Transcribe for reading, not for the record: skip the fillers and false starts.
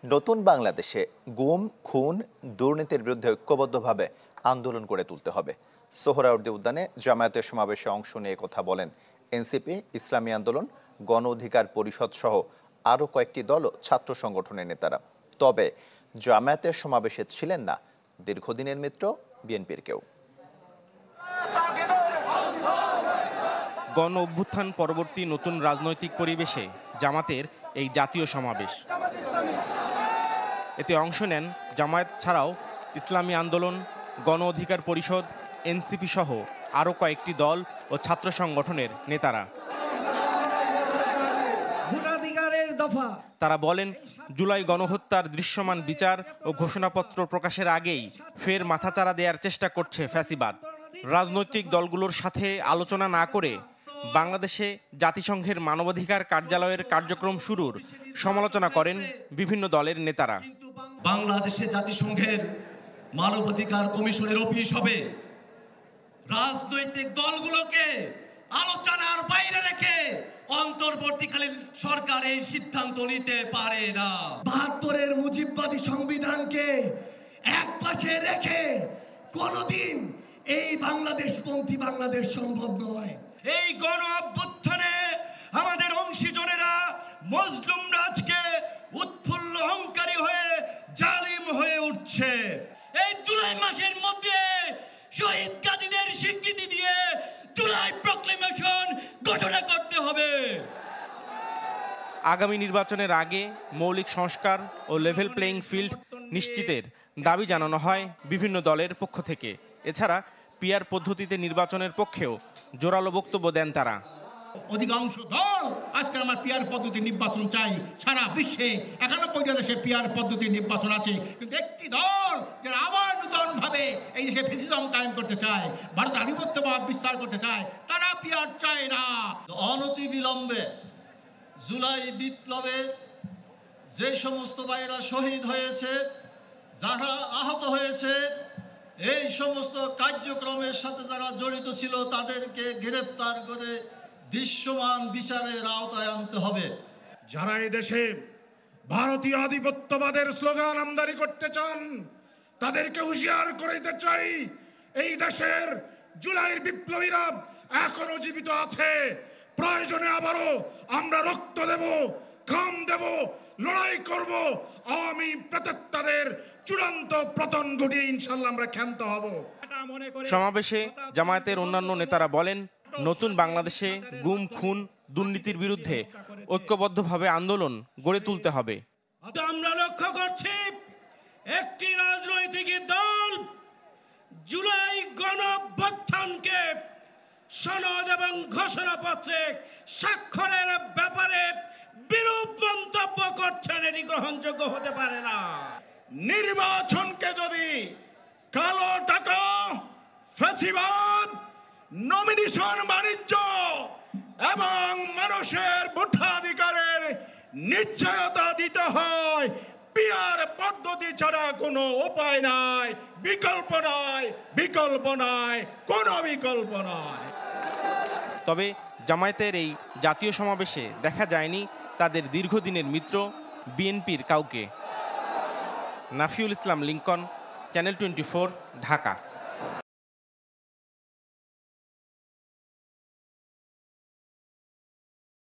নতুন বাংলাদেশে গুম, খুন, দুর্নীতির বিরুদ্ধে ঐক্যবদ্ধভাবে আন্দোলন করে তুলতে হবে। সোহরাওয়ার্দী উদ্যানে জামায়াতের সমাবেশে অংশ নিয়ে কথা বলেন এনসিপি, ইসলামী আন্দোলন, গণ অধিকার পরিষদ সহ আরও কয়েকটি দল ও ছাত্র সংগঠনের নেতারা। তবে জামায়াতের সমাবেশে ছিলেন না দীর্ঘদিনের মিত্র বিএনপির কেউ। গণ অভ্যুত্থান পরবর্তী নতুন রাজনৈতিক পরিবেশে জামাতের এই জাতীয় সমাবেশ। এতে অংশ নেন জামায়াত ছাড়াও ইসলামী আন্দোলন, গণ অধিকার পরিষদ, এনসিপি সহ আরও কয়েকটি দল ও ছাত্র সংগঠনের নেতারা। তারা বলেন, জুলাই গণহত্যার দৃশ্যমান বিচার ও ঘোষণাপত্র প্রকাশের আগেই ফের মাথাচাড়া দেওয়ার চেষ্টা করছে ফ্যাসিবাদ। রাজনৈতিক দলগুলোর সাথে আলোচনা না করে বাংলাদেশে জাতিসংঘের মানবাধিকার কার্যালয়ের কার্যক্রম শুরুর সমালোচনা করেন বিভিন্ন দলের নেতারা। বাংলাদেশে জাতিসংঘের মানবাধিকার কমিশনের অফিস হবে, রাজনৈতিক দলগুলোকে আলোচনার বাইরে রেখে অন্তর্বর্তীকালীন সরকার এই সিদ্ধান্ত নিতে পারে না। ৭২-এর মুজিববাদী সংবিধানকে একপাশে রেখে কোনোদিন এই বাংলাদেশপন্থী বাংলাদেশ সম্ভব নয়। এই গণ অভ্যুত্থানে আমাদের অংশীজনেরা মজলুম রাজকে উৎফুল্ল অহংকারী হয়ে জালিম হয়ে উঠছে। এই জুলাই মাসের মধ্যে শহীদ গাজীদের স্বীকৃতি দিয়ে জুলাই প্রক্লেমেশন ঘোষণা করতে হবে। আগামী নির্বাচনের আগে মৌলিক সংস্কার ও লেভেল প্লেইং ফিল্ড নিশ্চিতের দাবি জানানো হয় বিভিন্ন দলের পক্ষ থেকে। এছাড়া পিআর পদ্ধতিতে নির্বাচনের পক্ষেও জোরালো বক্তব্য দেন তারা। অধিকাংশ দল আজকে আমার পিআর পদ্ধতির নির্বাচন চাই। সারা বিশ্বে 91টা দেশে পিআর পদ্ধতির নির্বাচন আছে, কিন্তু একটি দল যারা আবার নতুন ভাবে এই দেশে ফ্যাসিজম কায়েম করতে চায়, ভারত আধিপত্যবাদ বিস্তার করতে চায়, তারা পিআর চায় না। অনতি বিলম্বে জুলাই বিপ্লবে যে সমস্ত ভাইরা শহীদ হয়েছে, যারা আহত হয়েছে, এই সমস্ত কার্যক্রমের সাথে যারা জড়িত ছিল তাদেরকে গ্রেফতার করে দৃশ্যমান বিচারের আওতায় আনতে হবে। যারা এই দেশে ভারতীয় আধিপত্যবাদের স্লোগান আমদানি করতে চান তাদেরকে হুঁশিয়ার করে দিতে চাই, এই দেশের জুলাইয়ের বিপ্লবীরা এখনো জীবিত আছে। প্রয়োজনে আবারও আমরা রক্ত দেব, ঘাম দেব, লড়াই করব। আওয়ামী প্রেতাত্মাদের চূড়ান্ত পতন ঘটিয়ে ইনশাল্লাহ আমরা ক্ষান্ত হব। সমাবেশে জামায়াতের অন্যান্য নেতারা বলেন, নতুন বাংলাদেশে গুম, খুন, দুর্নীতির বিরুদ্ধে ঐক্যবদ্ধভাবে আন্দোলন গড়ে তুলতে হবে। আমরা লক্ষ্য করছি একটি রাজনৈতিক দল জুলাই গণঅভ্যুত্থানকে সনদ এবং ঘোষণাপত্রে স্বাক্ষরের ব্যাপারে বিরূপ মন্তব্য করছেন। এটি গ্রহণযোগ্য হতে পারে না। নির্বাচনকে যদি কালো টাকা, ফ্যাসিবাদ, নমিনেশন বাণিজ্য এবং মানুষের ভোটাধিকারের নিশ্চয়তা দিতে হয়, পিআর পদ্ধতি ছাড়া কোনো উপায় নাই, বিকল্প নাই, বিকল্প নাই, কোনো বিকল্প নাই। তবে জামায়াতের এই জাতীয় সমাবেশে দেখা যায়নি তাদের দীর্ঘদিনের মিত্র বিএনপির কাউকে। নাফিউল ইসলাম লিংকন, চ্যানেল 24, ঢাকা।